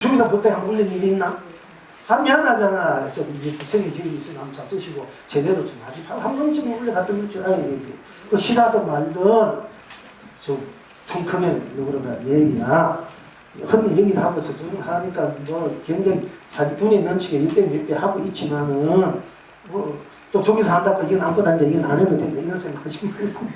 중에서 그때 한번 올린 일이 있나? 한 미안하잖아. 좀 이제 부처님 계획이 있으면 한번 잡수시고 제대로 좀 하지. 한 번쯤 올려갔던 줄 알겠지. 그 싫어하든 말든 좀 퉁크면 누구나 얘기야. 흔히 얘기를 하면서 좀 하니까 뭐 굉장히 자기 분에 넘치게 일배 하고 있지만은 또 저기서 한다고 이건 아무것도 아닌데 이건 안 해도 된다 이런 생각하지 말고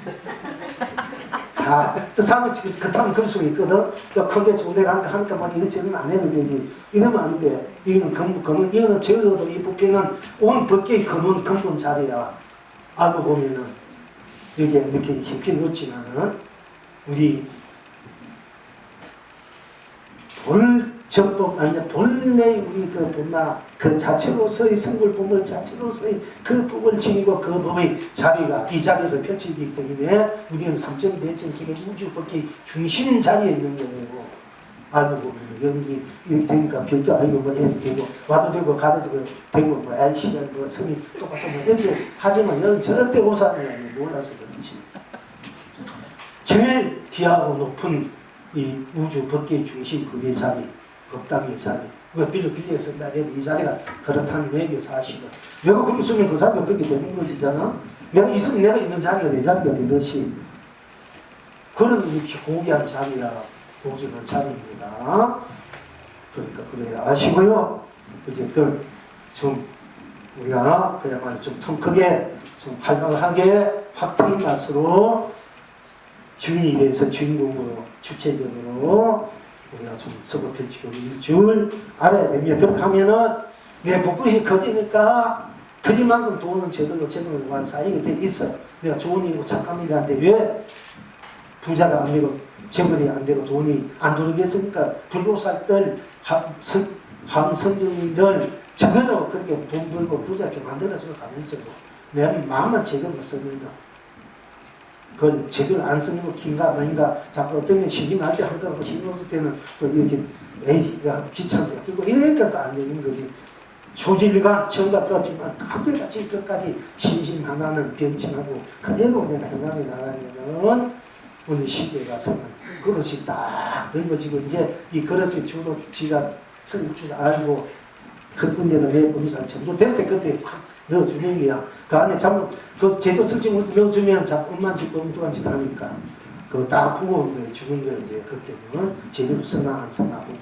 또 사람이 그렇다면 그럴 수가 있거든. 또 크게 좋은 데가 하니까 막 이것저것 안 해도 되지. 이러면 안 돼. 이거는 근본, 이거는 적어도 이 부패는 온 법계의 근본 자리야. 알고 보면은 이게 이렇게 깊이 넣지만은 우리 본정법 아니 본래 우리 그 본나 그 자체로서의 성불 본물 자체로서의 그 법을 지니고 그 법의 자리가 이 자리에서 펼치기 때문에 우리는 삼천 대천 세계 우주 법계의 중심 자리에 있는 거고 알고 보면 여기 되니까 별거 아니고 뭐 애도 되고 와도 되고 가도 되고 뭐 LC가 뭐 성이 똑같은 뭐 이렇게 하지만 여러분 절대 오산이 몰라서 그렇지. 제일 귀하고 높은 이 우주 법계의 중심 법의 자리, 법당의 자리. 왜 빌려 쓴다. 이 자리가 그렇다는 외교 사실은. 내가 그렇게 쓰면 그 자리가 그렇게 되는 것이잖아. 내가 있으면 내가 있는 자리가 내 자리가 되듯이. 그런 이렇게 고귀한 자리라 보증한 자리입니다. 그러니까 그래 아시고요. 어쨌든 좀 우리가 그야말로 좀 통크게 좀 활발하게 확 트인 맛으로 주인이 돼서 주인공으로 주체적으로 우리가 좀 서로 펼치고 있는 줄 알아야 됩니다. 그렇게 하면은 내 복근이 커지니까 그리만큼 돈은 제대로 쌓이게 돼 있어. 내가 좋은 일이고 착한 일이 한데 왜 부자가 안 되고 재벌이 안 되고 돈이 안 들어오겠습니까? 불로살들 함선주민들 제대로 그렇게 돈 벌고 부자게 만들어서 가면서 내 마음만 제대로 씁니다. 그걸 제대로 안 쓰는 거 긴가 아닌가 자꾸 어떤 게 신경 날 때 한다고 신경 쓸 때는 또 이렇게 에이가 귀찮게 뜨고 이러니까 안 되는 거지. 초질간 정각 같지만 그때까지 끝까지 심심하나는 변칭하고 그대로 내가 행하게 나가면은 오늘 시대에 가서는 그릇이 딱 넓어지고 이제 이 그릇의 주로 지가 쓸 줄 알고 그 군데는 내 본산 전부 될 때 그때 확 넣어주는 게야. 그 안에 잘못 그 제도 쓸지 못해 넣어주면 자꾸 엄만 짓고 엉뚱한 짓 하니까 그거 딱 보고 죽은 거야. 이제 그때는 제대로 쓰나 안 쓰나 보고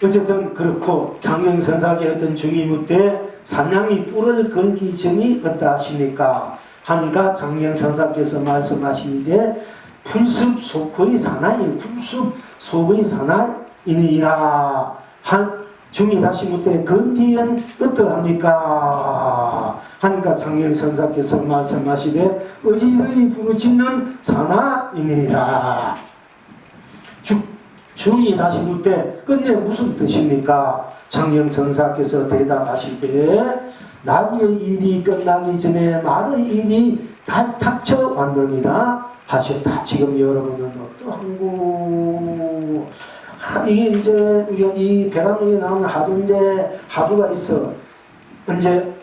어쨌든 그렇고 장경선사의 어떤 중이무 때 산양이 뿔을 걸기 전이 어떠 하십니까 하니까 장경선사께서 말씀하시는데 풀숲 속의 사나이 풀숲 속의 사나이니라 한 중이 다시 묻되 그 뒤엔 어떠합니까 하니까 장경선사께서 말씀하시되 의리의 부르짖는 사나이니라. 중이 다시 묻되 끝내 무슨 뜻입니까? 장경선사께서 대답하시되 나의 일이 끝나기 전에 말의 일이 다 닥쳐왔느니라 하셨다. 지금 여러분은 어떠한고? 이게 이제 우리가 이 백암록에 나오는 하두인데 하두가 있어. 이제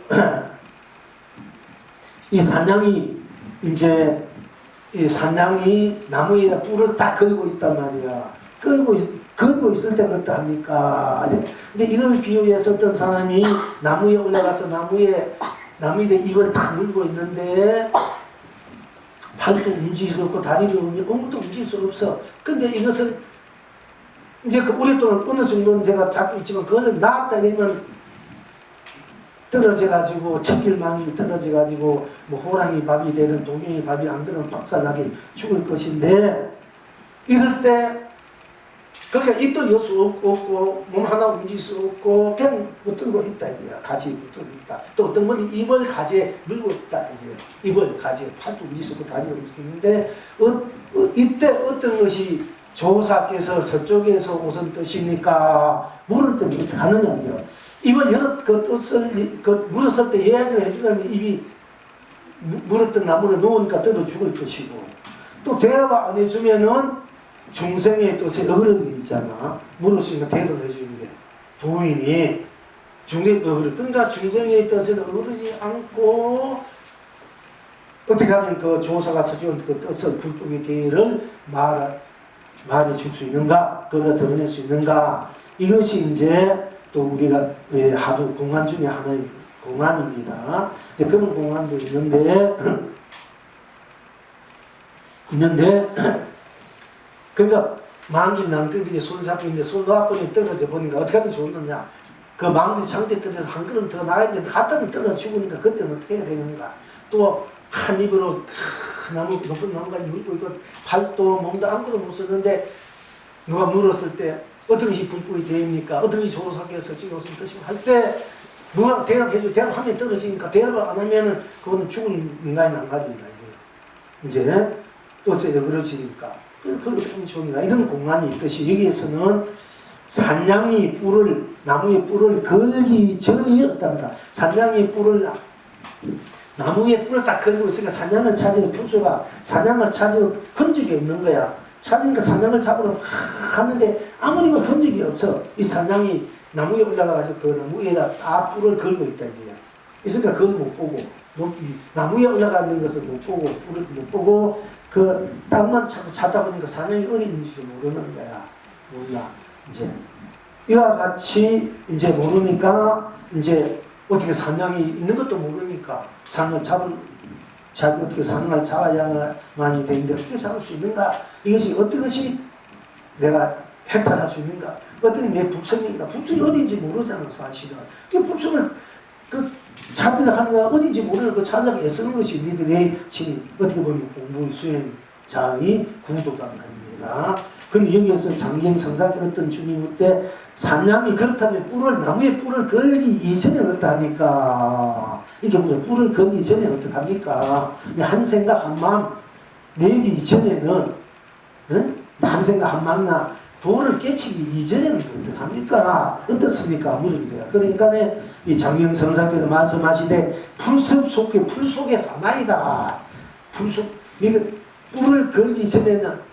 이 산양이 이제 이 산양이 나무에다 뿔을 딱 걸고 있단 말이야. 걸고 있을 때가 어떠합니까? 근데 이걸 비유해서 어떤 사람이 나무에 올라가서 나무에 입을 딱 물고 있는데 팔도 움직일 수 없고 다리도 아무것도 움직일 수 없어. 근데 이것은 이제 그 오랫동안 어느 정도는 제가 잡고 있지만 그거는 나왔다 되면 떨어져가지고 척길망이 떨어져가지고 뭐 호랑이 밥이 되는 동행이 밥이 안 되는 박살나게 죽을 것인데 이럴 때 그러니까 입도 열 수 없고 몸 하나 움직일 수 없고 그냥 붙들고 있다 이거야. 가지에 붙들고 있다. 또 어떤 분이 입을 가지에 물고 있다 이거야. 입을 가지에 팔도 움직일 수 없고 다리도 움직이는데 이때 어떤 것이 조사께서 서쪽에서 오선 뜻입니까? 물을 때 어떻게 하느냐고요. 입을 그 뜻을 물었을 때 이야기를 해주려면 입이 물었던 나무를 놓으니까 떨어 죽을 것이고 또 대답 안 해주면은 중생의 뜻에 어그러지잖아. 물었으니까 대답을 해주는데 도인이 중생의 어그러 그러니까 중생의 뜻에 어그러지 않고 어떻게 하면 그 조사가 서지은 그 뜻을 불법의 대의를 말해줄 수 있는가, 그걸 드러낼 수 있는가, 이것이 이제 또 우리가 하도 공안 중에 하나의 공안입니다. 그런 공안도 있는데 그러니까 망긴 낭떠러지에 손을 잡고 있는데 손 놓아버리면 떨어져 보니까 어떻게 하면 좋느냐, 그 망긴 상태 끝에서 한 걸음 더 나가야 되는데 갔다면 떨어져 죽으니까 그때는 어떻게 해야 되는가. 또 한 입으로 큰 나무, 높은 나무까지 물고 있고 발도 몸도 아무것도 못 썼는데 누가 물었을 때 어떻게 이 불법이 됩니까? 어떻게 소로사께서 지금 무슨 뜻이고 할 때 누가 대답해줘. 대답하면 떨어지니까 대답을 안 하면은 그거는 죽은 인간이 난가진다 이거예요. 이제 또 세게 그러시니까 그걸로 팽치옵니다. 이런 공간이 있듯이 여기에서는 산양이 나무의 뿔을 걸기 전이 없답니다. 산양이 나무에 뿔을 딱 걸고 있으니까 산양을 찾으려 평소가 산양을 찾으려 흔적이 없는 거야. 찾으니까 산양을 잡으러 갔는데 아무리 뭐 흔적이 없어. 이 산양이 나무에 올라가가지고 그 나무 위에다 딱 뿔을 걸고 있다 이거야. 있으니까 그걸 못 보고 나무에 올라가 있는 것을 못 보고 뿔을 못 보고 그 땅만 자꾸 찾다 보니까 산양이 어디 있는지도 모르는 거야. 몰라. 이제 이와 같이 이제 모르니까 이제 어떻게 산양이 있는 것도 모르니까 산을 어떻게 산을 잡아야만이 되는데 어떻게 잡을 수 있는가? 이것이 어떤 것이 내가 해탈할 수 있는가? 어떻게 내 북성인가? 북성이 어딘지 모르잖아 사실은. 그 북성을 찾으려 하는 거 어딘지 모르는 그 찾으려고 애쓰는 것이 우리들의 지금 어떻게 보면 공부의 수행자의 구도단 말입니다. 근데 여기에서 장경성사의 어떤 주님 때 산양이 그렇다면 나무에 뿔을 걸기 이전에 어떡합니까? 이렇게 보죠. 뿔을 걸기 전에 어떡합니까? 한 생각 한 마음 내기 이전에는 한 생각 한 마음나 도를 깨치기 이전에는 어떡합니까? 어떻습니까? 물은 거야. 그러니까 이 장경성사께서 말씀하시되 풀 속에 사나이다. 뿔을 걸기 전에는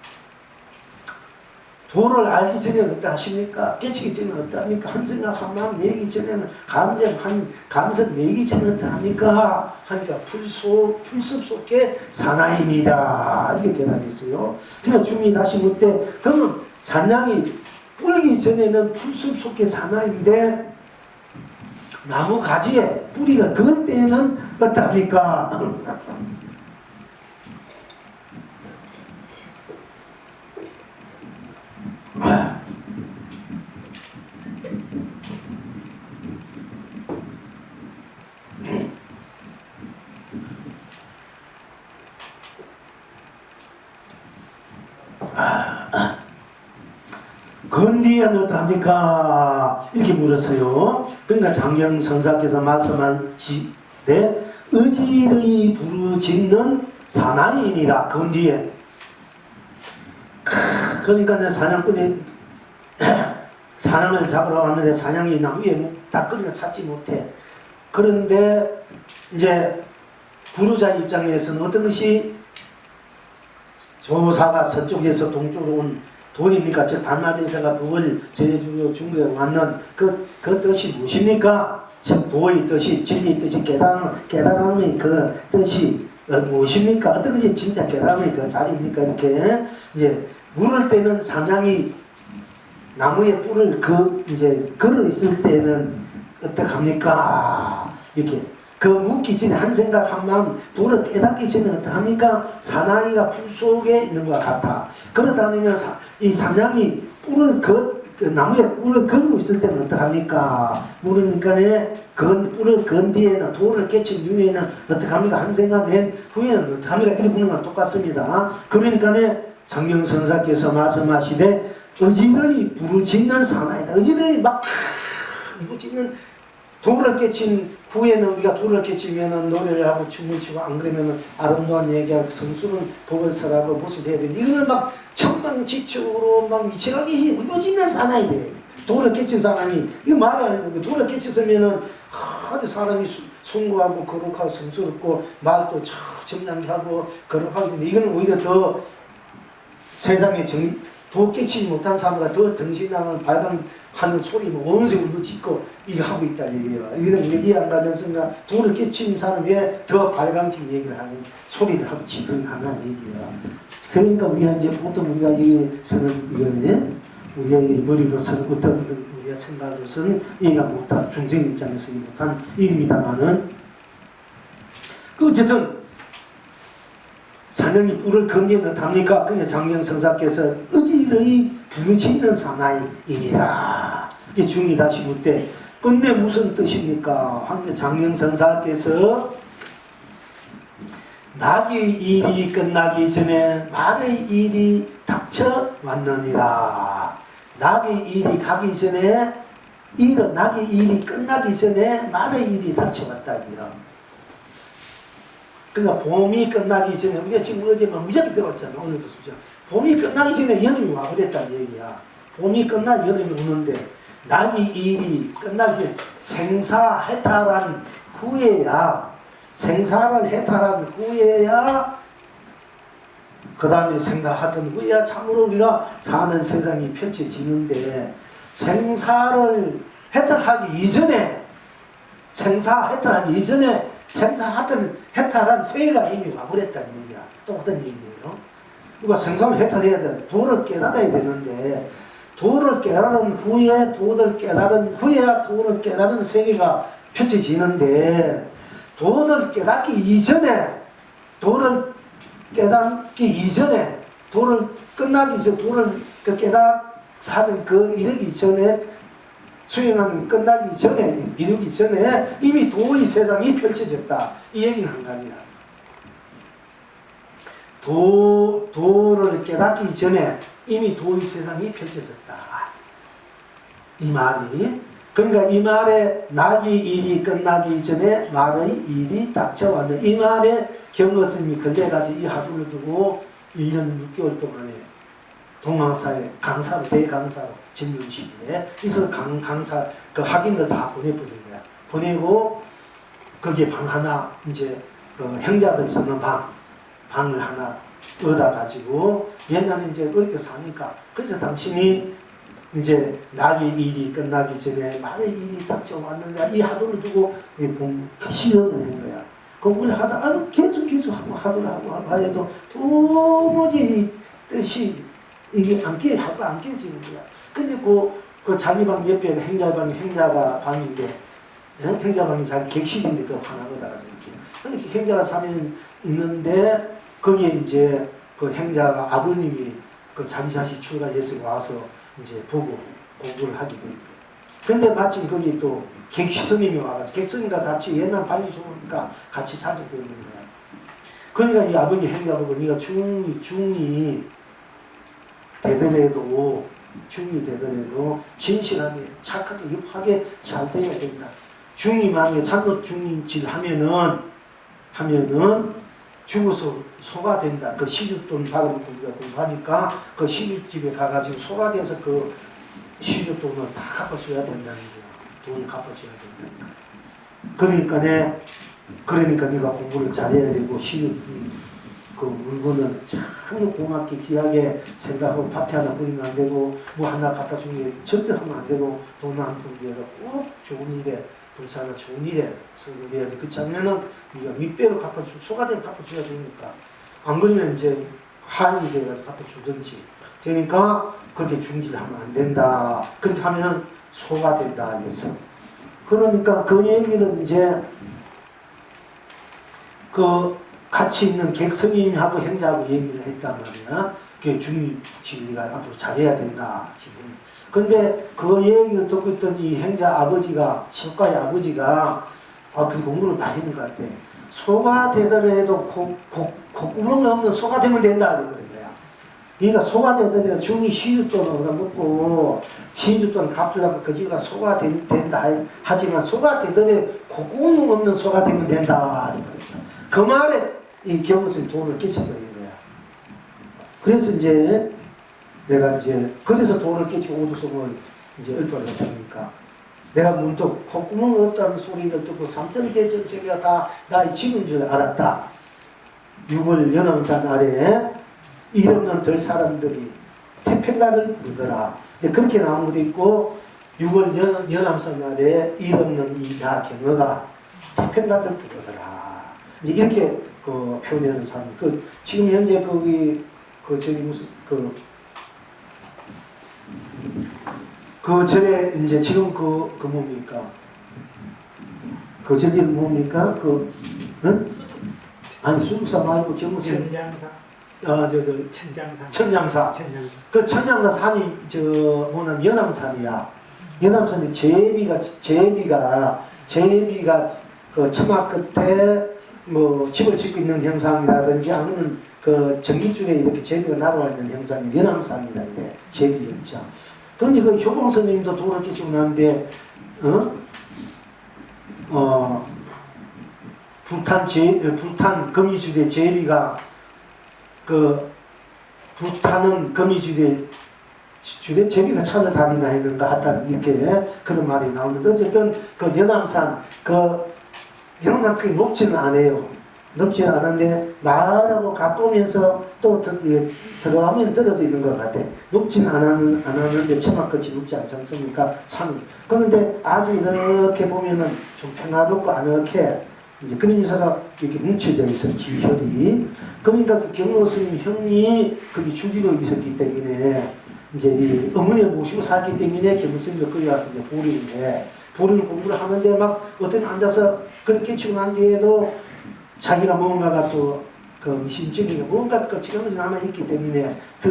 도를 알기 전에는 어떠하십니까? 깨치기 전에는 어떠합니까? 한 생각 한 마음 내기 전에는 감성 내기 전에는 어떠합니까? 하니까 풀숲 속에 사나이니다. 이렇게 대답했어요. 그러니까 주님이 다시 묻되 그러면 산양이 뿔기 전에는 풀숲 속에 사나이인데 나무 가지에 뿌리가 그을 때에는 어떠합니까? 건디에는 어떡합니까? 이렇게 물었어요. 그러니까 장경선사께서 말씀하시되 의지의 부르짖는 사나이니라. 건디에 그러니까 사냥꾼이 사냥을 잡으러 왔는데 사냥이 나무에 딱 끌려 찾지 못해. 그런데 이제 부르자 입장에서는 어떤 것이 조사가 서쪽에서 동쪽으로 온 돈입니까? 즉 단마대사가 법을 전해주고 중국에 왔는 그 뜻이 무엇입니까? 즉 도의 뜻이 진리의 뜻이 깨달음의 그 뜻이 무엇입니까? 어떤 것이 진짜 깨달음의 그 자리입니까? 이렇게 이제 물을 때는 사냥이 나무에 뿔을 이제 걸어 있을 때는 어떡합니까? 이렇게 그 묻기 전에 한 생각 한 마음 도를 깨닫기 전에 어떡합니까? 사나이가 풀 속에 있는 것 같아. 그러다면 이 사냥이 나무에 뿔을 걸고 있을 때는 어떡합니까? 모르니까네 뿔을 건 뒤에는 도를 깨친 이후에는 어떡합니까? 한 생각 낸 후에는 어떡합니까? 이렇게 보는 건 똑같습니다. 그러니까네 장경선사께서 말씀하시되 의지의 부르짖는 사나이다. 의지의 막 부르짖는 도를 깨친 후에는 우리가 도를 깨치면은 노래를 하고 춤을 추고 안 그러면은 아름다운 얘기하고 성수는 복을 설하고 모습해야 되는데 이거는 막 천방지축으로 막 미치라기 의지있는 사나이네. 도를 깨친 사람이 이거 말하는 도를 깨쳤으면은 아주 사람이 숭고하고 거룩하고 성스럽고 말도 점잖게 하고 거룩하고 이거는 오히려 더 세상에 도 깨치지 못한 사람보다 더 정신나는 발광하는 소리 뭐 온세 울고 짓고 이거 하고 있다 얘기예요. 이런 이해 안 가는 순간 도를 깨치는 사람이 더 발광적인 얘기를 하는 소리를 하고 짓든 하는 얘기예요. 그러니까 우리가 이제 보통 우리가 여기서는 이거는 우리의 머리로서는 어떤 우리의 생각으로서는 이해가 못한 중생 입장에서 이해 못한 일입니다만은 그 어쨌든 사냥이 뿔을 건기는 답니까? 그러니까 장경성사께서 어디를 부르짖는 사나이이니라. 이게 중이-5 때 끝내 무슨 뜻입니까? 장경성사께서 낙의 일이 끝나기 전에 말의 일이 닥쳐왔느니라. 낙의 일이 가기 전에 낙의 일이 끝나기 전에 말의 일이 닥쳐왔다고요. 그러니까 봄이 끝나기 전에 우리가 지금 어제만 무지하게 들었잖아. 오늘도 진짜 봄이 끝나기 전에 여름이 와버렸다는 얘기야. 봄이 끝나 여름이 오는데 낙의 일이 끝나기 전에 생사해탈한 후에야 생사를 해탈한 후에야 그 다음에 생각하던 후에야 참으로 우리가 사는 세상이 펼쳐지는데 생사를 해탈하기 이전에 생사해탈하기 이전에 해탈한 세계가 이미 와버렸다는 얘기야. 또 어떤 얘기예요? 누가 생사를 해탈해야 돼. 도를 깨달아야 되는데 도를 깨달은 후에 도를 깨달은 세계가 펼쳐지는데 도를 깨닫기 이전에 도를 끝나기 전에 도를 깨닫는 그 이르기 전에 수행하는 끝나기 전에 이루기 전에 이미 도의 세상이 펼쳐졌다. 이 얘기는 한 가지야. 도를 깨닫기 전에 이미 도의 세상이 펼쳐졌다. 이 말이 그러니까 이 말에 낙의 일이 끝나기 전에 말의 일이 닥쳐왔는 이 말에 경거스님이 걸려가지고 이 하루를 두고 1년 6개월 동안에 동방사에 강사로 대강사로 진료실에 있어서 강사 그 학인들 다 보내버린 거야. 보내고 거기에 방 하나 이제 행자들 쓰는 방을 하나 얻어가지고 옛날에 이제 그렇게 사니까 그래서 당신이 이제 낙의 일이 끝나기 전에 말의 일이 닥쳐왔는데 이 하도를 두고 실현을 한 거야. 공부를 하다 계속 하도를 하고 해도 도무지 뜻이 이게 안 깨지는 거야. 근데 그 자기 방 옆에 행자가 방인데 행자방이 자기 객실인데 그 하나 얻어가지고 근데 그 행자가 사면 있는데 거기에 이제 그 행자가 아버님이 그 자기 자식 출가해서 와서 이제 보고 공부를 하게 된 거예요. 근데 마침 거기 또 객스님이 와가지고 객스님과 같이 옛날 방이 좋으니까 같이 살게 되는 거야. 그러니까 이 아버지 행자 보고 네가 중이 되더라도 진실하게 착하게 입하게 잘 돼야 된다. 중이 만약에 잘못 중인질 하면은 죽어서 소가 된다. 그 시주돈 받으면 우리가 공부하니까 그 시주집에 가가지고 소가 돼서 그 시주돈을 다 갚아줘야 된다는 거야. 돈을 갚아줘야 된다니까. 그러니까 네가 공부를 잘해야 되고 그 물건을 참 고맙게 귀하게 생각하고 밭에 하나 버리면 안 되고 뭐 하나 갖다 주는 게 절대 하면 안 되고 돈 한 푼 뒤에서 꼭 좋은 일에 불사나 좋은 일에 쓰고 해야 돼. 그렇지 않으면은 우리가 밑배로 갚아주고 소가 되면 갚아줘야 되니까 안 그러면 이제 하인이 돼가지고 갚아주든지 되니까 그렇게 중지하면 안 된다. 그렇게 하면 소가 된다 그랬어. 그러니까 그 얘기는 이제 그 같이 있는 객스님하고 행자하고 얘기를 했단 말이야. 그 중이 진리가 앞으로 잘해야 된다. 지금. 근데 그 얘기를 듣고 있던 이 행자 아버지가, 실과의 아버지가, 그 공부를 많이 했는 것 같아. 소가 되더라도 콧구멍 없는 소가 되면 된다. 그런 거야. 그러니까 소가 되더라도 중이 시주돈을 먹고, 시주돈 갚으려고 그지가 소가 된다. 하지만 소가 되더라도 콧구멍 없는 소가 되면 된다. 그랬어. 그 말에 이 경스는 돈을 끼쳐버린 거야. 그래서 이제 내가 이제 그래서 돈을 끼치고 오두성을 이제 얼빠를 했으니까 내가 문득 콧구멍 없다는 소리를 듣고 삼천대천 세계가 다 나의 집인 줄 알았다. 6월 연암산 아래에 일 없는 들 사람들이 태평가를 부르더라. 그렇게 나온 것도 있고 6월 연암선 날에 일 없는 이 나 경어가 태평가를 부르더라. 이렇게 그 표현하는 사람. 지금 현재 거기 저기 무슨 절에 이제 지금 뭡니까? 절이 뭡니까? 응? 아니 수국사 말고 경무선 천장사. 그 천장사 산이 뭐냐면 연암산이야. 연암산이 제비가 그 처마 끝에 뭐 집을 짓고 있는 형상이라든지 아니면 그 전기줄에 이렇게 제비가 날아와 있는 형상이 연암산이라 이래. 제비였죠. 그런데 그 효봉 스님도 도를 끼치고 나는데 불탄 거미줄에 제비가 불타는 거미줄에 제비가 차를 다니나 했는가 하다 이렇게 그런 말이 나오는데 어쨌든 그 연암산 연암산 크게 높지는 않아요. 높지는 않은데 나라고 가까우면서 또 들어가면 떨어져 있는 것 같아. 높지는 않았는데 처마끝이 높지 않지 않습니까? 산이. 그런데 아주 이렇게 보면은 좀 평화롭고 아늑해. 이제 그림사가 이렇게 뭉쳐져 있어, 기혈이. 그러니까 그 경로 스님 형이 거기 주지로 있었기 때문에 이제 이 어머니를 모시고 살기 때문에 경로 스님도 거기 와서 이제 보리를 공부를 하는데 막 어떤 앉아서 그렇게 치고 난 뒤에도 자기가 뭔가가 또 그 미심적인 뭔가 그 지금은 남아있기 때문에 더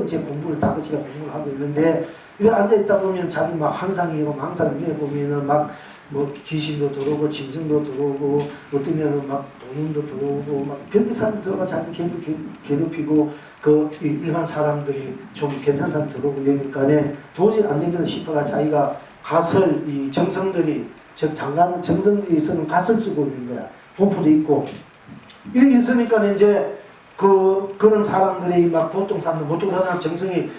이제 공부를 다그치가 공부를 하고 있는데 이렇게 앉아있다 보면 자기 막 항상이고 망상 위에 보면은 막 뭐 귀신도 들어오고 짐승도 들어오고 어떤 면은 막 돈도 들어오고 막 별별 사람도 들어가 자기 괴롭히고 그 일반 사람들이 좀 괜찮은 사람 들어오고 그러니까 도저히 안 되겠다 싶어가 자기가 갓을 이 정성들이 장관 정성들이 있으면 갓을 쓰고 있는 거야. 보풀도 있고 이렇게 있으니까 이제 그런 사람들이 막 보통 사람들 못 들어가잖아. 정성이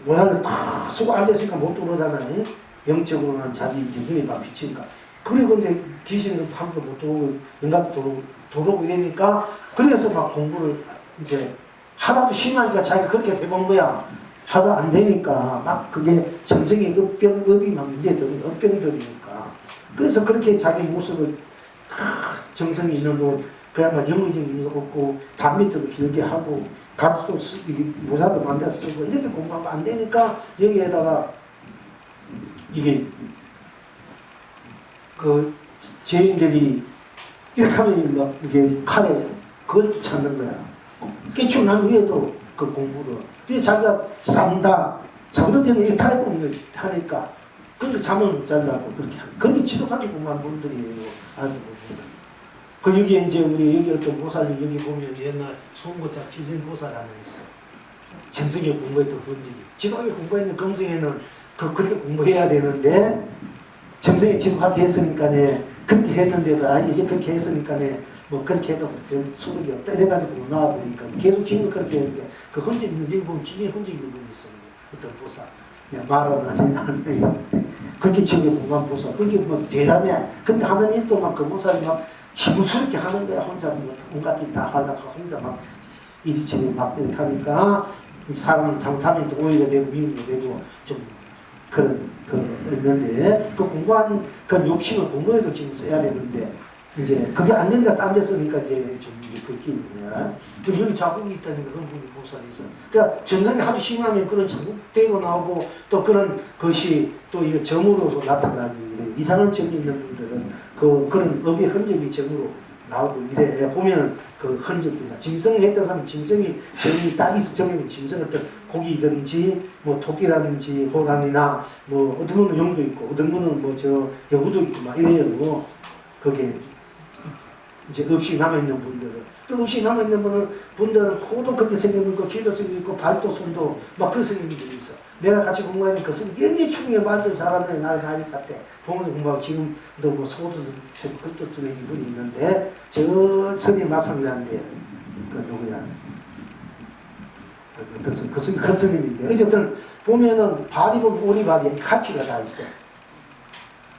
모양을 다 쓰고 앉아있으니까 못 들어오잖아요. 영적으로는 자기 이제 힘이 막 비치니까. 그리고 근데 귀신도 함도 못 들어오고 영감도 들어오고 이러니까 그래서 막 공부를 이제 하나도 심하니까 자기가 그렇게 해본 거야. 하도 안 되니까 막 그게 정성이 업이 막 밀려드는 업병들이니까. 그래서 그렇게 자기 모습을 정성이 있는 곳 그야말로 영의적인 의미도 없고 단밑으로 길게 하고 값도 모자도 만들어 쓰고 이렇게 공부하면 안 되니까 여기에다가 이게 그 죄인들이 이렇게 하면 막 이게 칼에 그걸 찾는 거야. 깨치고 난 후에도 그 공부를. 그래서 자기가 잠들 때는 이렇게 타이공을 하니까 그런데 잠을 못 자려고 그렇게 지독하게 공부한 분들이에요. 아주 그 여기 이제 우리 여기 어떤 보살님 여기 보면 옛날 송고자 비진보살 하나 있어. 정성에 공부했던 분들이 지독하게 공부했는 금생에는 그렇게 공부해야 되는데 정성에 지독하게 했으니까네 그렇게 했는데도 이제 그렇게 했으니까네 뭐 그렇게 해도 별 소득이 없다 이래가지고 나와보니까 계속 지금 그렇게 했는데 그 흔적 있는 여기 보면 기계 흔적 있는 분이 있어요. 어떤 보살 그냥 말은 아닌데 그렇게 지금 공부한 보살 그렇게 뭐 대단해. 근데 하는 일도 막 그 보살이 막 힘스럽게 하는 거야. 혼자 뭐 온갖 일 다 하다가 혼자 막 이리저리 막 이렇게 하니까 사람은 잘못하면 또 오해가 되고 미움도 되고 좀 그런 있는데 그 공부한 그 욕심을 공부에도 지금 써야 되는데 이제 그게 안 되니까 딴 데 쓰니까 이제 좀 이게 긁히는 거야. 여기 자국이 있다니까 그런 분이 보살이 있어. 그러니까 전성이 아주 심하면 그런 자국대로 나오고 또 그런 것이 또 이거 점으로서 나타나기 이상한 점이 있는 분들은 그런 업의 흔적이 점으로 나오고 이래 보면 그 흔적이다. 짐승했던 사람 짐승이 점이 딱 있어. 점이면 짐승 어떤 고기든지 뭐 토끼라든지 호랑이나 뭐 어떤 분은 용도 있고 어떤 분은 뭐 저 여우도 있고 막 이래요. 그게 이제 없이 남아있는 분들은 또 없이 남아있는 분들은 코도 그렇게 생겨있고 귀도 생겨있고 발도 손도 막 그런 생긴 분들이 있어. 내가 같이 공부하니까 그 스님 굉장히 충분히 말도 잘하네. 나이 같아. 보면서 공부하고 지금도 뭐 소도 글도 쓰는 분이 있는데 저 스님 마상자인데 그 누구야 어떤 스님 그 스님 큰 스님인데 어쨌든 보면은 발 입은 오리발이 카피가 다 있어.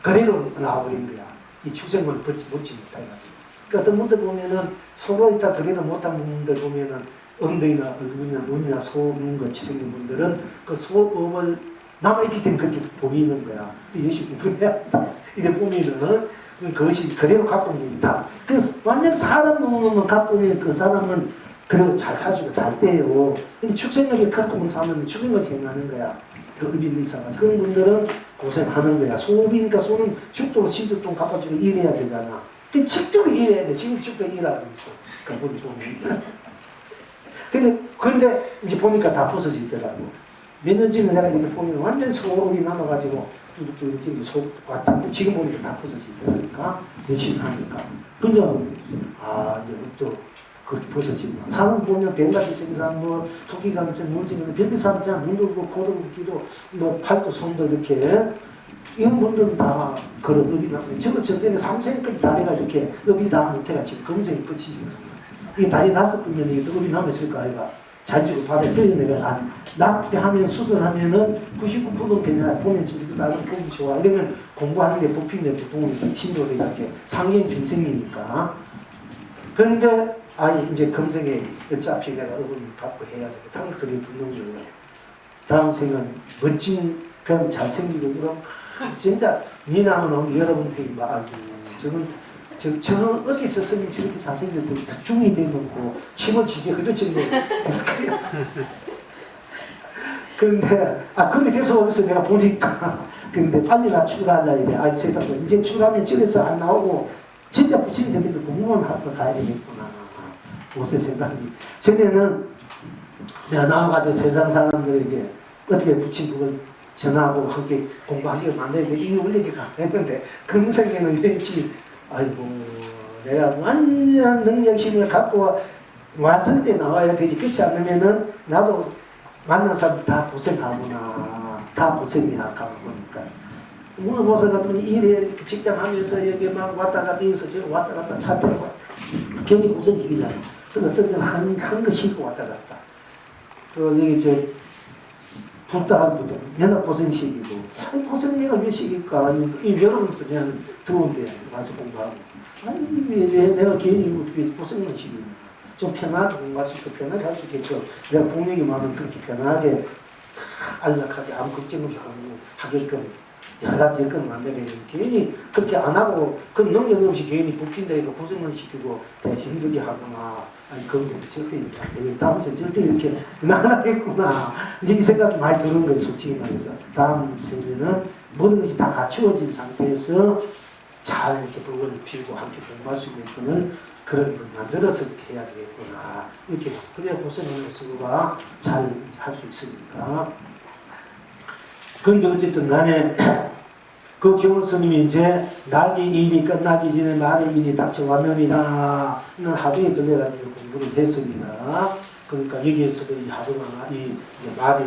그대로 나와버린 거야. 이 출생을 묻지 못해가지고. 그러니까 어떤 분들 보면은 서로 있다 그래도 못한 분들 보면은 엉덩이나 얼굴이나 눈이나 소눈같이 생긴 분들은 그 소음을 남아있기 때문에 그렇게 보이는 거야. 열심히 공부해야 이래 보면은 그것이 그대로 갖고 있는 다. 그래서 완전 사람 눈으로만 갖고 있는 그 사람은 그래도 잘 사주고 잘 돼요. 근데 축생력이 갖고 있는 사람은 축생력이 행하는 거야. 그 의빈 의사가. 그런 분들은 고생하는 거야. 소비니까 소는 축도 시주동 갚아주고 일해야 되잖아. 그 축도 일해야 돼. 지금 축도 일하고 있어. 그러니까 보면. 근데 이제 보니까 다 부서지더라고. 몇 년 전에 내가 이렇게 보면 완전 소음이 남아가지고 뚜둑뚜둑 소 같은데 지금 보니까 다 부서지더라니까. 열심히 하니까. 근데 이제 또 그렇게 부서지나. 사람 보면 뱀같이 생긴 사람, 뭐 토끼같이 생긴 물생긴 별별 사람 그냥 눈도 그렇고 코도 그렇기도 뭐 팔도 손도 이렇게 이런 분들은 다 그런 업이 나면 저거 전생에 3생까지 다리가 이렇게 업이 다 못해가 지금 금생이 끝이지. 이게 다리 5번면 이게 업이 남았을까 아이가 잘 지고 바닥에 그래 내가 낙태하면 수술하면은 99%는 괜찮아. 보면 지금 나도 보기 좋아. 이러면 공부하는데 뽑히는데 보통 힘들어 이렇게 상경 중생이니까. 그런데 이제 금생에 어차피 내가 업을 받고 해야 되겠다. 다음 그게 붙는 거예요. 다음 생은 멋진 그럼 잘생기고 그럼 진짜 미남은 여러분들이 저는 어디서 스님 저렇게 잘생겼고 중이 되놓고 침을 지게 그렇지 뭐. 근데 그렇게 돼서 어디서 내가 보니까 근데 빨리 나 출가하려 이래. 세상에 이제 출가하면 집에서 안 나오고 진짜 부처님 되는데 공무원 학교 가야 되겠구나. 옷의 생각이. 전에는 내가 나와가지고 세상 사람들에게 어떻게 부친 그걸 전하고 함께 공부하기를 만들고 이게 올리기가 했는데 금생에는 왠지 아이고 내가 완전 능력 힘을 갖고 왔을 때 나와야 되지. 그렇지 않으면은 나도 만난 사람들 다 고생하구나. 다 고생이야 가고 보니까. 오늘 모습 같으면 일에 직장 하면서 여기 막 왔다 갔다 해서 저기 왔다 갔다 차 타고 괜히 고생이잖아. 또 어떤 데는 한거 신고 왔다 갔다. 또 여기 붙다 하고도 맨날 고생식이고. 고생 내가 몇 식일까? 여러분도 그냥 더운데 와서 공부하고. 왜 내가 괜히 어떻게 고생만 시키냐. 좀 편하게 공부할 수 있고 편하게 할 수 있겠죠. 내가 복력이 많으면 그렇게 편하게 안락하게 아무 걱정 없이 하게끔 여러 가지 여건을 만들면 괜히 그렇게 안 하고 그 능력 없이 괜히 붙인다 이거 고생만 시키고 더 힘들게 하구나. 그건 절대 이렇게 안 되겠다. 다음 생 절대 이렇게 안 하겠구나. 이제 이 생각이 많이 드는 거예요. 솔직히 말해서. 다음 생에는 모든 것이 다 갖추어진 상태에서 잘 이렇게 불을 피우고 함께 공부할 수 있는 그런 걸 만들어서 이렇게 해야 되겠구나. 이렇게 그래야 고생을 스스로가 잘 할 수 있으니까. 그런데 어쨌든 간에 그 경호 스님이 이제 낙의 일이 끝나기 전에 말의 일이 닥쳐왔느니라 는 하루에 걸려가지고 공부를 했습니다. 그러니까 여기에서도 이 하루가 이 말이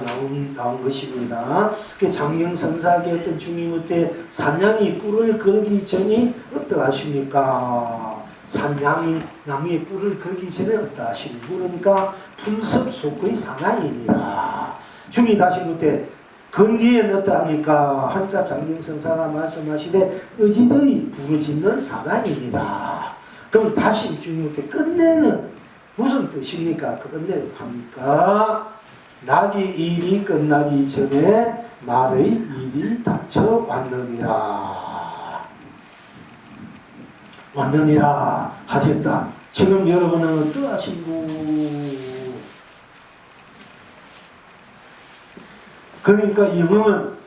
나온 것입니다. 그 장영선사의 어떤 중임 때 산양이 뿔을 걸기 전이 어떠하십니까? 산양이 나무에 뿔을 걸기 전에 어떠하십니까? 그러니까 풀섭 속의 산양이니라. 중이 다시 그때 건기에는 어떠합니까? 한자 장경선사가 말씀하시되 의지의 부르짖는 사단입니다. 그럼 다시 중요하게 끝내는 무슨 뜻입니까? 그 끝내는 합니까? 낙이 일이 끝나기 전에 말의 일이 닥쳐 왔느니라 하셨다. 지금 여러분은 어떠하신고? 그러니까 이분은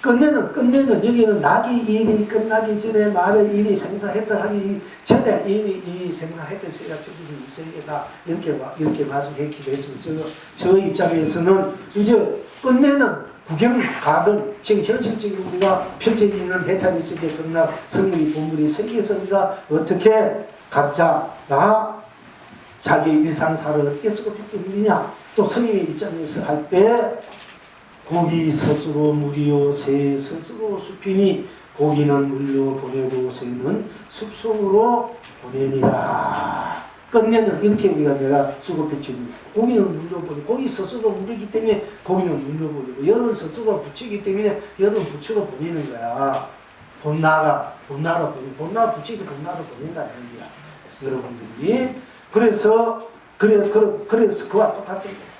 끝내는 여기는 낙이 일이 끝나기 전에 말의 일이 생사했다 하기 전에 이미 이 생사했던 세가 조금 있으니까 이렇게 말씀했기도 했습니다. 저 입장에서는 이제 끝내는 구경 가든 지금 현실적으로 우리가 펼쳐져 있는 해탈이 있을 때 끝나 성물이 본물이 생겨서니까 어떻게 각자가 자기 일상사를 어떻게 쓰고 있느냐 또 성인의 입장에서 할 때 고기 스스로 물이요 새 스스로 숲이니 고기는 물로 보내고 새는 숲속으로 보내니라. 끝내는 이렇게 우리가 내가 쓰고 붙이고 고기는 물로 보내고 고기 스스로 물이기 때문에 고기는 물로 보내고 여는 스스로 붙이기 때문에 여는 붙이고 보내는 거야. 본나가 붙이기 본나로 보낸다는 얘기야. 여러분들이. 그래서 그래서 그와 똑같은 거예요.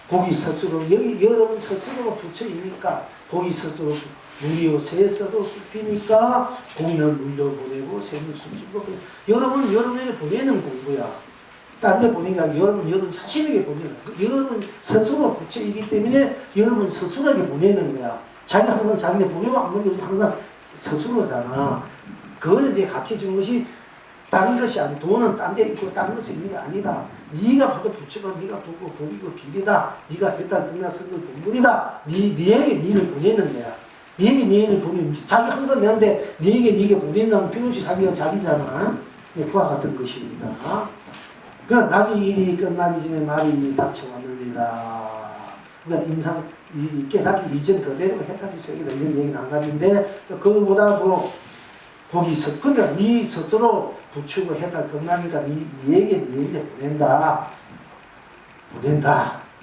고기 스스로, 여러분 스스로 부처이니까 고기 스스로 물이요 새서도 숲이니까 고기는 물도 보내고 새는 숲도 보내고 여러분 여러분에게 보내는 공부야. 딴 데 보내는 게 여러분 자신에게 보내는 거야. 여러분 스스로 부처이기 때문에 여러분 스스로에게 보내는 거야. 자기 항상 자기한테 보내고 안 보내고 항상 스스로잖아. 그걸 이제 가르쳐준 것이 다른 것이 아니고 돈은 딴 데 있고 다른 것에 있는 게 아니다. 네가 봐도 부처가 네가 보고 보이고 길이다. 네가 해탈 극락성을 본물이다. 네에게 니를 보내는 거야. 네에게 니를 보내는 자기 항상 내한테 네에게 보낸다는 표현이 자기가 자기잖아. 그와 같은 것입니다. 그 나기 일이 끝나기 전에 말이 닥쳐왔느니라. 그러니까 깨닫기 이전 그대로 해탈이 세계다 이런 얘기는 한 가지인데 또 그거보다 거기 그러니까 네 스스로 부추고 해탈 끝나니까 네에게 보낸다.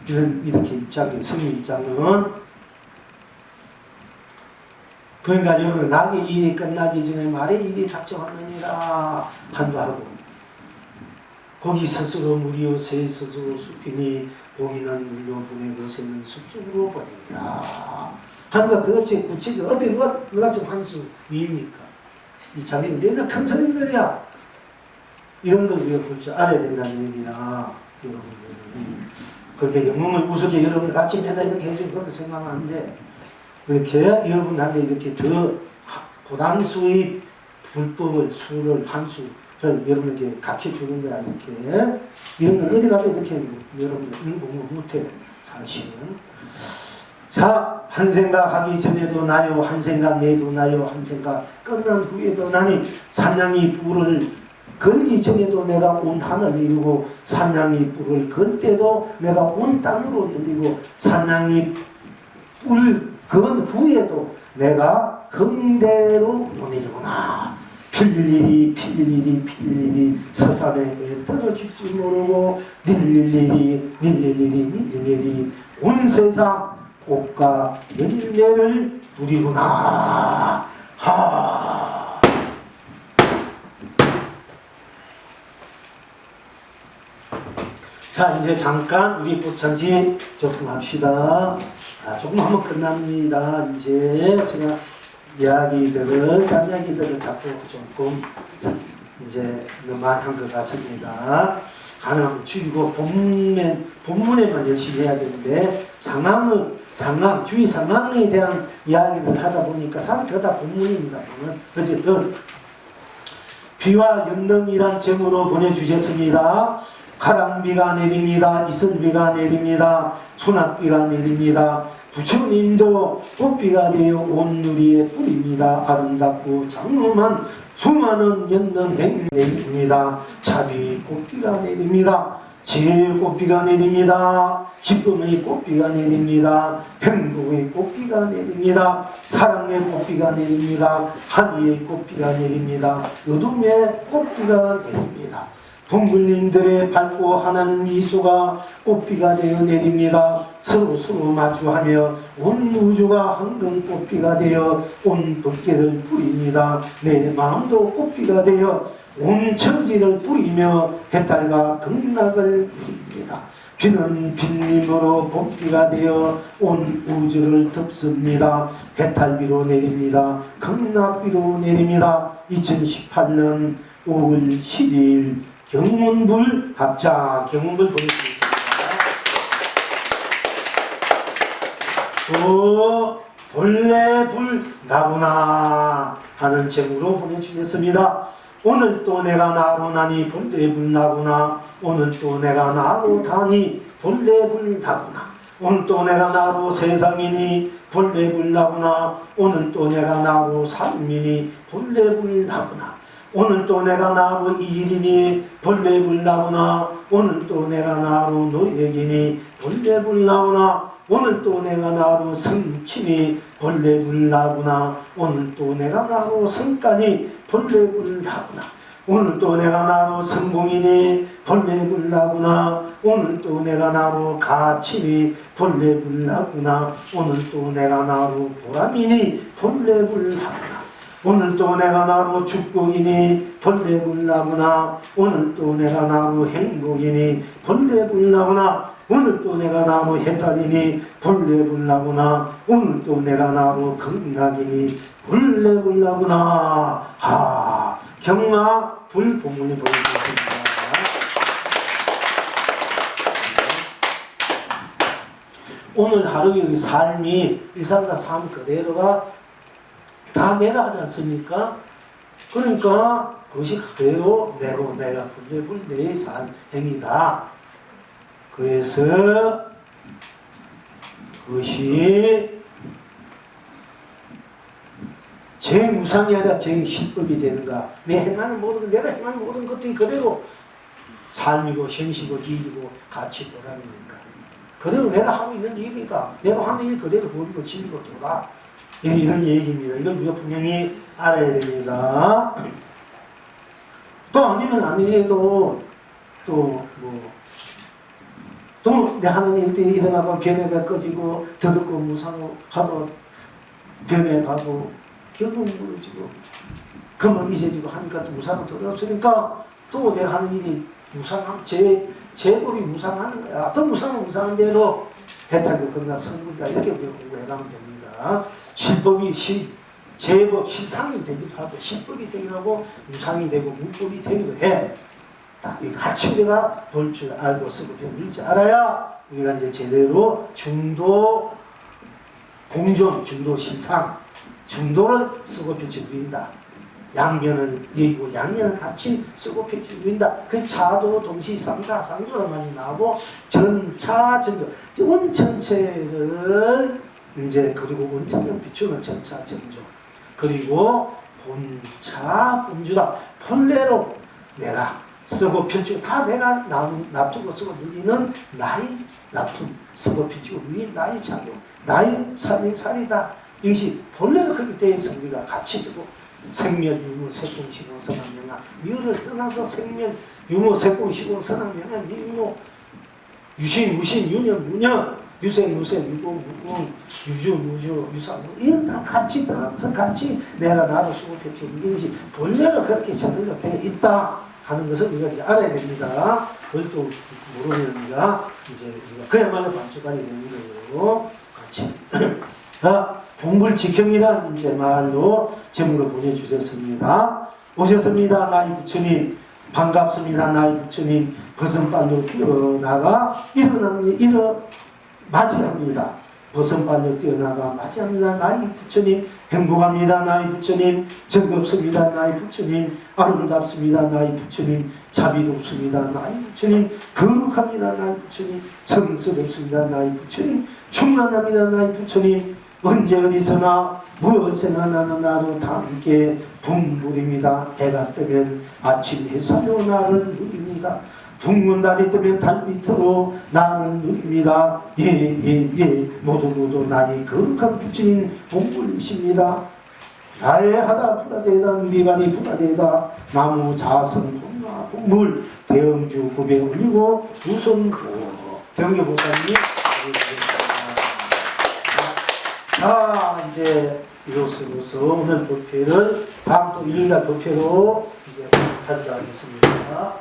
이렇게 입장이 성의 입장은 그러니까 여러분 낙의 일이 끝나기 전에 말의 일이 닥쳐왔느니라 한도하고 거기 스스로 물이요 새 스스로 숲이니 고기는 물로 보내고 새는 숲속으로 보내니라. 한가 그것이 구체적으로 어디 누가 지금 한수 위입니까? 이 자기는 내가 큰 스님들이야. 이런 걸 우리가 볼 줄 알아야 된다는 얘기야. 여러분들이. 그렇게 영웅을 우습게 여러분들 같이 맨날 이렇게 해주는 그렇게 생각하면 안 돼. 이렇게 여러분한테 이렇게 더 고단수의 불법을, 수를, 판수를 여러분에게 가르쳐주는 거야. 이렇게. 이런 걸 어디 가서 이렇게 여러분들 공부 못해. 사실은. 자, 한 생각 하기 전에도 나요, 한 생각 내도 나요, 한 생각 끝난 후에도 나니 산양이 뿔을 걸기 전에도 내가 온 하늘 이루고 산양이 뿔을 걸 때도 내가 온 땅으로 이루고 산양이 뿔 건 후에도 내가 긍대로 논이구나. 필릴 일이 서산에 떨어질 줄 모르고 닐릴 일이 온 세상 꽃과 열매를 누리구나. 하. 자, 이제 잠깐 우리 꽃찬지 조금 합시다. 조금 하면 끝납니다. 이제 제가 딴 이야기들을 자꾸 조금 이제 너무 많이 한 것 같습니다. 가능하면 줄이고 본문에만 열심히 해야 되는데 주위 상황에 대한 이야기를 하다 보니까 그거 다 본문입니다. 어쨌든 비와 연능이란 제목으로 보내주셨습니다. 가랑비가 내립니다. 이슬비가 내립니다. 소낙비가 내립니다. 부처님도 꽃비가 되어 온 누리의 뿌리입니다. 아름답고 장엄한 수많은 연능행 내립니다. 자비 꽃비가 내립니다. 지혜의 꽃비가 내립니다. 기쁨의 꽃비가 내립니다. 행복의 꽃비가 내립니다. 사랑의 꽃비가 내립니다. 한의의 꽃비가 내립니다. 어둠의 꽃비가 내립니다. 동물님들의 밝고 환한 미소가 꽃비가 되어 내립니다. 서로 마주하며 온 우주가 황금 꽃비가 되어 온 법계를 뿌립니다. 내 마음도 꽃비가 되어 온 천지를 뿌리며 해탈과 극락을 뿌립니다. 비는 빈님으로 봄비가 되어 온 우주를 덮습니다. 해탈비로 내립니다. 극락비로 내립니다. 2018년 5월 12일 경문불 합자 경문불 보내드리겠습니다. 본래 불 나구나 하는 제목으로 보내주셨습니다. 오늘 또 내가 나로 나니 본래 불 나구나. 오늘 또 내가 나로 다니 본래 불 나구나. 오늘 또 내가 나로 세상이니 본래 불 나구나. 오늘 또 내가 나로 삶이니 본래 불 나구나. 오늘 또 내가 나로 일이니 본래 불 나구나. 오늘 또 내가 나로 노력이니 본래 불 나구나. 오늘 또 내가 나로 성취니 본래 불 나구나. 오늘 또 내가 나로 성과니 본래 불 나구나. 오늘 또 내가 나로 성공이니 본래 불 나구나. 오늘 또 내가 나로 가치니 본래 불 나구나. 오늘 또 내가 나로 보람이니 본래 불 나구나. 오늘도 내가 나로 축복이니 벌레불나구나. 오늘도 내가 나로 행복이니 벌레불나구나. 오늘도 내가 나로 해탈이니 벌레불나구나. 오늘도 내가 나로 극락이니 벌레불나구나. 하, 경마 불본문이 보여주셨습니다. 오늘 하루의 삶이 일상과 삶 그대로가 다 내가 하지 않습니까? 그러니까 그것이 그대로 내로 내가 불내의 행위다. 그래서 그것이 제 우상이 아니라 제 실법이 되는가. 내가 행하는 모든 것들이 그대로 삶이고 현실이고 일이고 가치고 보람이니까. 그대로 내가 하고 있는 일이니까 내가 하는 일 그대로 보이고 진리고 돌아. 이런 얘기입니다. 이걸 우리가 분명히 알아야 됩니다. 또 아니면 아니래도 또 내 하는 일들이 일어나고 변해가 꺼지고 더듬고 무상하고 변해가고 결국 무너지고 금방 잊어지고 하니까 또 무상은 더 없으니까 또 내가 하는 일이 무상함 제법이 무상하는 거야. 어떤 무상은 무상한 대로 해탈도 건강 성불이다. 이렇게 우리가 공부해가면 됩니다. 실법이 제법 실상이 되기도 하고 실법이 되기도 하고 무상이 되고 무법이 되기도 해. 이 같이 우리가 볼 줄 알고 쓰고 배울 줄 알아야 우리가 이제 제대로 중도 공정, 중도 실상, 중도를 쓰고 펼쳐 누린다. 양면을 여기고 양면을 같이 쓰고 펼쳐 누린다. 그 차도 동시 쌍차, 쌍조로 많이 나오고 전차, 전조, 원천체를 이제 그리고 원천을 비추는 전차, 전조. 그리고 본차, 본주다. 본래로 내가 쓰고 펼치고 다 내가 놔두고 쓰고 누리는 나의 놔둠, 쓰고 펼치고 누리는 나의 작용, 나의 살림살이다. 이것이 본래로 그렇게 되어 있어 우리가 같이 쓰고 생멸, 유무, 색공, 시공, 선악, 명화 미유를 떠나서 생멸, 유무, 색공, 시공, 선악, 명화, 미유, 유신, 무신, 유년, 무년, 유생, 무생, 유공, 무공, 유주, 무주, 유상 이런 다 같이 떠나서 같이 내가 나를 쓰고 펼치고 이것이 본래로 그렇게 저절로 되어 있다 하는 것을 우리가 이제 알아야 됩니다. 그걸 또 모르면 우리가 이제 그야말로 반쪽하게 되는 거예요. 같이. 동불직형이란 이제 말로 제목을 보내주셨습니다. 오셨습니다. 나의 부처님. 반갑습니다. 나의 부처님. 벗은발로 뛰어나가 맞이합니다. 벗은발로 뛰어나가 맞이합니다. 나의 부처님. 행복합니다. 나의 부처님. 즐겁습니다. 나의 부처님. 아름답습니다. 나의 부처님. 자비롭습니다. 나의 부처님. 거룩합니다. 나의 부처님. 성스럽습니다. 나의 부처님. 충만합니다. 나의 부처님. 언제 어디서나 무엇에나 나는 나로 다 함께 분불입니다. 해가 뜨면 아침 햇살로 나를 누립니다. 둥근 달이 뜨면 달 밑으로 나를 누립니다. 예. 모두 나의 거룩한 부처님 본불이십니다. 야외하다 부다되다 누리바리 부다되다 나무 자선 공나 동물 대형주 구배 올리고 우선 대형주 보사님이 자 이제 이로써 오늘 도표를 다음 또 일요일날 도표로 이제 발표하겠습니다.